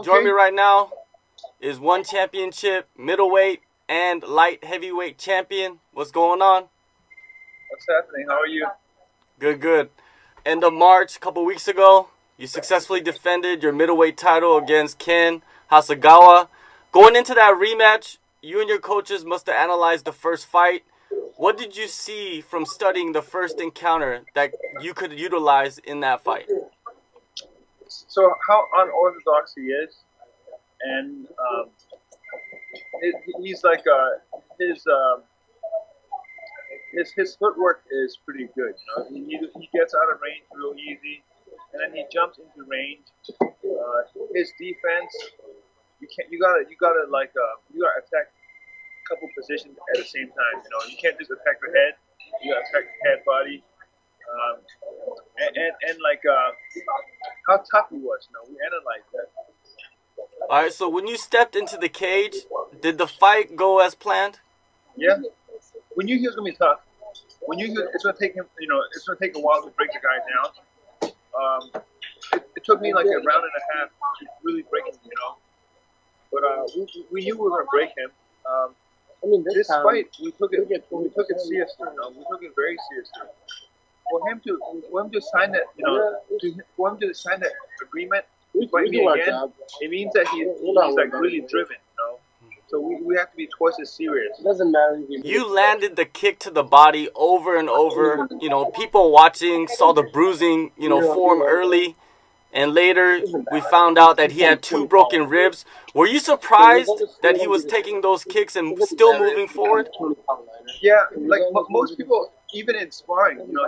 Join me right now is one championship middleweight and light heavyweight champion. What's going on? What's happening? How are you? Good, good. End of March, a couple weeks ago, you successfully defended your middleweight title against Ken Hasegawa. Going into that rematch, you and your coaches must have analyzed the first fight. What did you see from studying the first encounter that you could utilize in that fight? So how unorthodox he is, and he's like his footwork is pretty good. You know, he gets out of range real easy, and then he jumps into range. His defense, you gotta attack a couple positions at the same time. You know, you can't just attack the head. You gotta attack the head, body. How tough he was. You know, we analyzed that. All right, so when you stepped into the cage, did the fight go as planned? Yeah. We knew he was gonna be tough. We knew it's gonna take him. You know, it's gonna take a while to break the guy down. It took me like a round and a half to really break him. You know, but we knew we were gonna break him. This fight we took it seriously. You know, we took it very seriously. For him to sign that, you know, for him to sign that agreement, fight me again, it means that he's like really driven, you know. So we have to be twice as serious. It doesn't matter. You landed the kick to the body over and over. You know, people watching saw the bruising, you know, form early. And later, we found out that he had 2 broken ribs. Were you surprised that he was taking those kicks and still moving forward? Yeah, like most people, even in sparring, you know,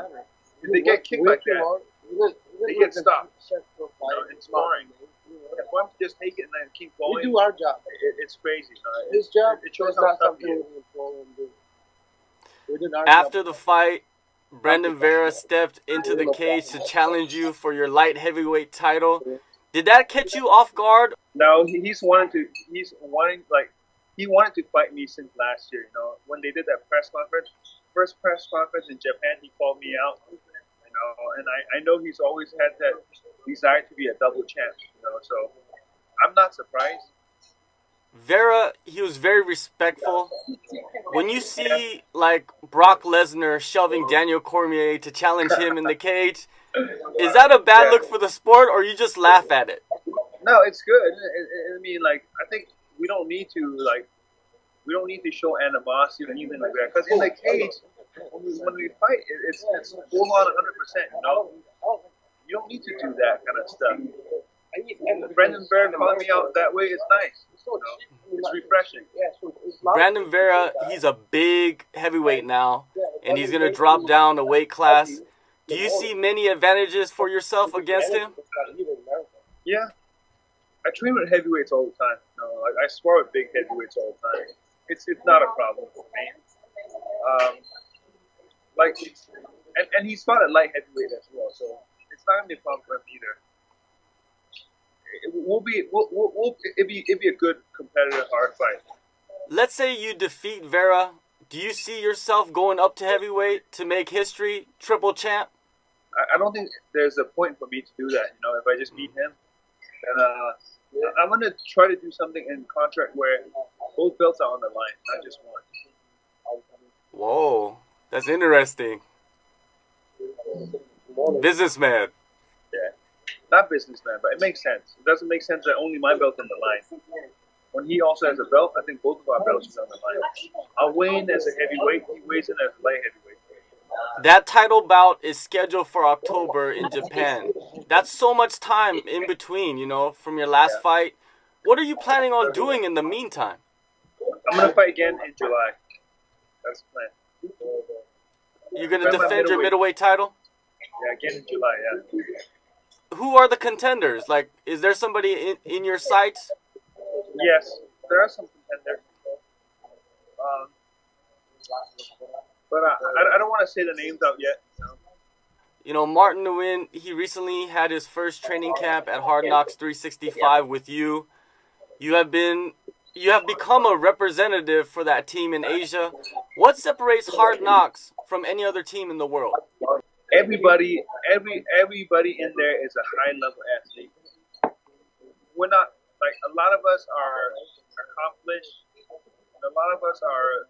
if they get kicked like that, they get stopped. You know, in sparring, if one just take it and then keep going, we do our job. It's crazy. His job it shows how tough he is. After the fight, Brandon Vera stepped into the cage to challenge you for your light heavyweight title. Did that catch you off guard? No, he wanted to fight me since last year. You know, when they did that first press conference in Japan, he called me out. You know, and I know he's always had that desire to be a double champ. You know, so I'm not surprised. Vera, he was very respectful. When you see like Brock Lesnar shoving Daniel Cormier to challenge him in the cage, is that a bad look for the sport, or you just laugh at it? No, it's good. I mean, like, I think we don't need to show animosity or anything like that. Because in the cage, when we fight, it's full on 100%. You know, you don't need to do that kind of stuff. Brandon Vera calling me out that way is nice. You know, it's refreshing. Brandon Vera, he's a big heavyweight now, and he's going to drop down a weight class. Do you see many advantages for yourself against him? Yeah. I train with heavyweights all the time. You know, I spar with big heavyweights all the time. It's not a problem for me. And he's fought at light heavyweight as well, so it's not gonna be a problem for him either. It'd be a good competitive hard fight. Let's say you defeat Vera. Do you see yourself going up to heavyweight to make history, triple champ? I don't think there's a point for me to do that. You know, if I just beat him, and I'm gonna try to do something in contract where both belts are on the line, not just one. Whoa, that's interesting. Businessman. Yeah, not businessman, but it makes sense. It doesn't make sense that only my belt's on the line. When he also has a belt, I think both of our belts are on the line. I'll weigh in as a heavyweight. He weighs in as a light heavyweight. That title bout is scheduled for October in Japan. That's so much time in between, you know, from your last fight. What are you planning on doing in the meantime? I'm going to fight again in July. That's the plan. You're going to defend your middleweight title? Yeah, again in July, yeah. Who are the contenders? Like, is there somebody in your sights? Yes, there are some contenders. But I don't want to say the names out yet. You know, Martin Nguyen, he recently had his first training camp at Hard Knocks 365 with you. You have become a representative for that team in Asia. What separates Hard Knocks from any other team in the world? Everybody in there is a high level athlete. like a lot of us are accomplished, and a lot of us are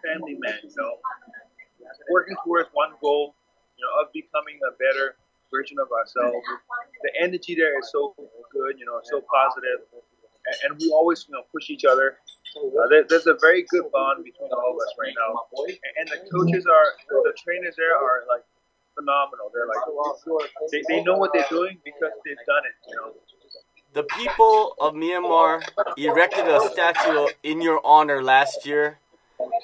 family men, you know, working towards one goal, you know, of becoming a better version of ourselves. The energy there is so good, you know, so positive, and we always, you know, push each other. There's a very good bond between all of us right now, and the coaches are, the trainers there are like phenomenal. They're like, they know what they're doing because they've done it, you know. The people of Myanmar erected a statue in your honor last year.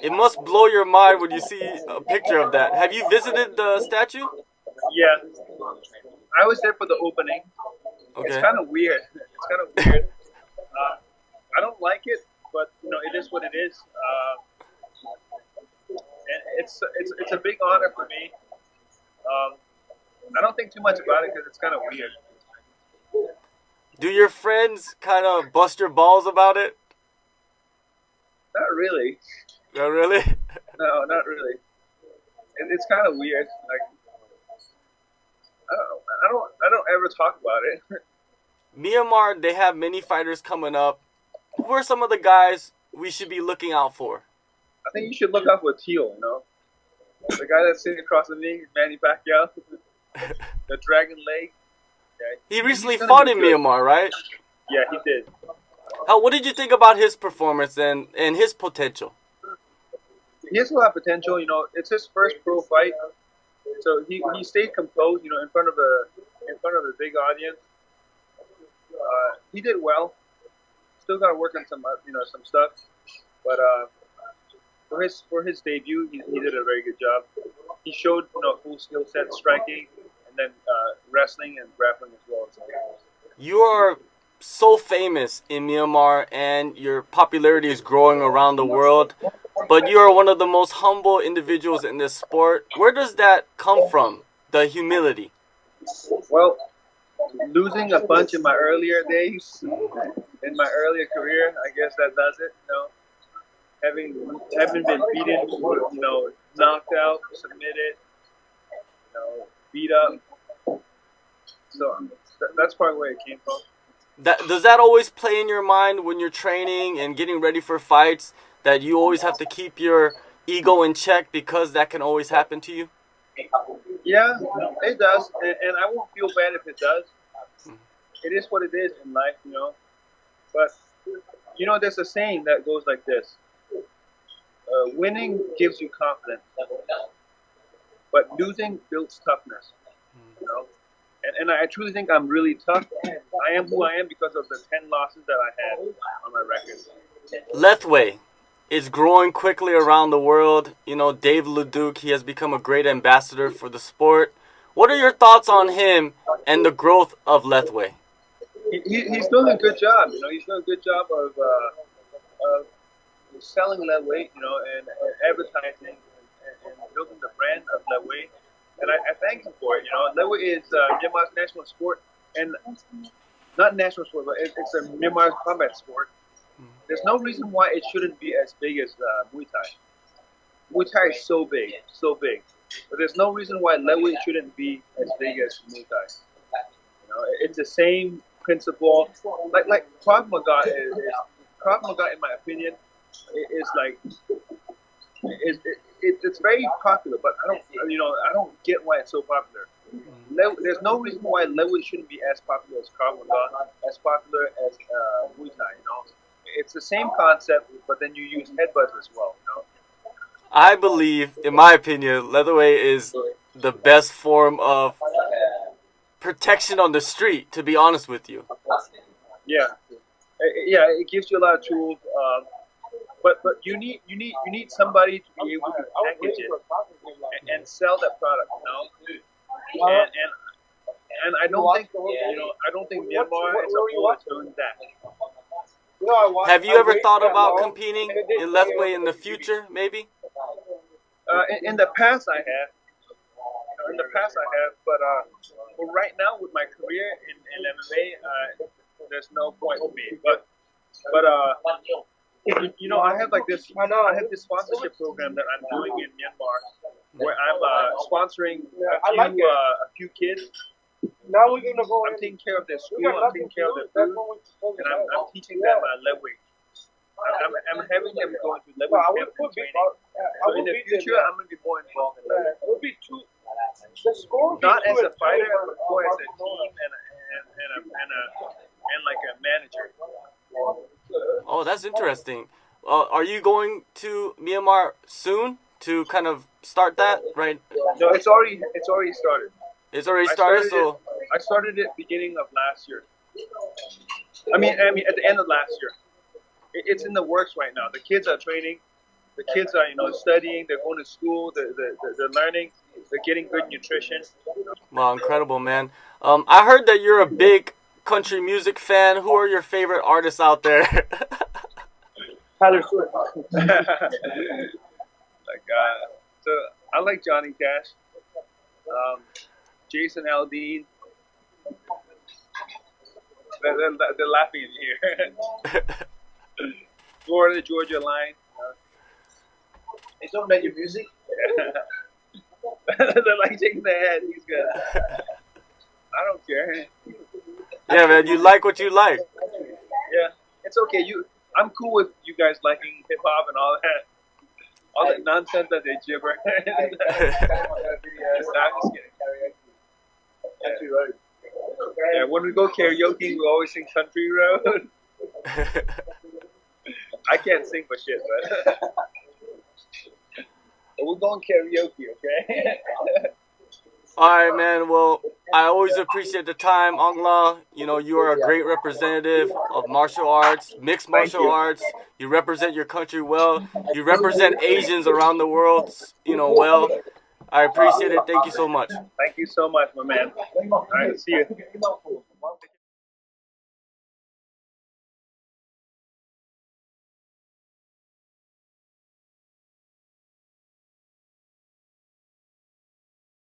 It must blow your mind when you see a picture of that. Have you visited the statue? Yeah, I was there for the opening. Okay. It's kind of weird. I don't like it, but you know, it is what it is. And it's a big honor for me. I don't think too much about it because it's kind of weird. Do your friends kind of bust your balls about it? Not really. Not really? No, not really. It's kind of weird. Like, I don't ever talk about it. Myanmar, they have many fighters coming up. Who are some of the guys we should be looking out for? I think you should look out for Teal, you know. The guy that's sitting across from me, Manny Pacquiao, the Dragon Leg. Yeah, he recently fought in Myanmar, right? Yeah, he did. What did you think about his performance and his potential? He has a lot of potential, you know. It's his first pro fight, so he stayed composed, you know, in front of a big audience. He did well. Still got to work on some, you know, some stuff, but for his debut, he did a very good job. He showed, you know, full skill set, striking, and then wrestling and grappling as well. You are so famous in Myanmar, and your popularity is growing around the world. But you are one of the most humble individuals in this sport. Where does that come from? The humility. Well, losing a bunch in my earlier days, in my earlier career, I guess that does it. You know, having been beaten, you know, knocked out, submitted, you know, beat up. So that's probably where it came from. Does that always play in your mind when you're training and getting ready for fights? That you always have to keep your ego in check because that can always happen to you? Yeah, it does, and I won't feel bad if it does. It is what it is in life, you know. But, you know, there's a saying that goes like this. Winning gives you confidence, but losing builds toughness, you know. And I truly think I'm really tough. I am who I am because of the 10 losses that I had on my record. Lethwei is growing quickly around the world. You know, Dave Leduc, he has become a great ambassador for the sport. What are your thoughts on him and the growth of Lethwei? He's doing a good job. You know, he's doing a good job of selling Lethwei, you know, and advertising and building the brand of Lethwei. And I thank him for it. You know, Lethwei is Myanmar's national sport, and not national sport, but it's a Myanmar combat sport. There's no reason why it shouldn't be as big as Muay Thai. Muay Thai is so big. But there's no reason why Lethwei shouldn't be as big as Muay Thai. You know, it's the same principle. Like Krav Maga is Krav Maga, in my opinion, is like it's very popular. But I don't get why it's so popular. There's no reason why Lethwei shouldn't be as popular as Krav Maga, as popular as Muay Thai. You know. It's the same concept, but then you use headbutts as well, you know? I believe, in my opinion, Lethwei is the best form of protection on the street, to be honest with you. Yeah. Yeah, it gives you a lot of tools. But you need somebody to be able to package it and sell that product, you know? And I don't think Myanmar as a whole is doing that. Have you ever thought about competing in Lethwei in the future, maybe? In the past, I have. But right now, with my career in MMA, there's no point for me. But you know, I have this sponsorship program that I'm doing in Myanmar, where I'm sponsoring a few kids Now we're gonna go. I'm taking care of their school. I'm taking care of their food, and I'm teaching them Lethwei. I'm having them going to Lethwei camp and training. So in the future, I'm gonna be more involved in Lethwei. It would be two. The score not as a fighter, but more as a team and like a manager. Oh, that's interesting. Are you going to Myanmar soon to kind of start that, right? No, it's already started. It's already started. I started it beginning of last year. I mean at the end of last year. It's in the works right now. The kids are training. The kids are studying. They're going to school. They're learning. They're getting good nutrition. Wow, incredible, man. I heard that you're a big country music fan. Who are your favorite artists out there? Tyler Swift. So I like Johnny Cash. Jason Aldean. They're laughing in here. Florida Georgia Line. They don't know your music. They're like shaking their head. He's good. I don't care. Yeah, man, you like what you like. Yeah, it's okay. I'm cool with you guys liking hip hop and all that nonsense that they gibber. I'm just kidding. Yeah, when we go karaoke, we always sing Country Road. I can't sing for shit, but we're going karaoke, okay? All right, man. Well, I always appreciate the time, Aung La. You are a great representative of martial arts, mixed martial arts. You represent your country well. You represent Asians around the world, well. I appreciate it. Thank you so much. Thank you so much, my man. All right, see you.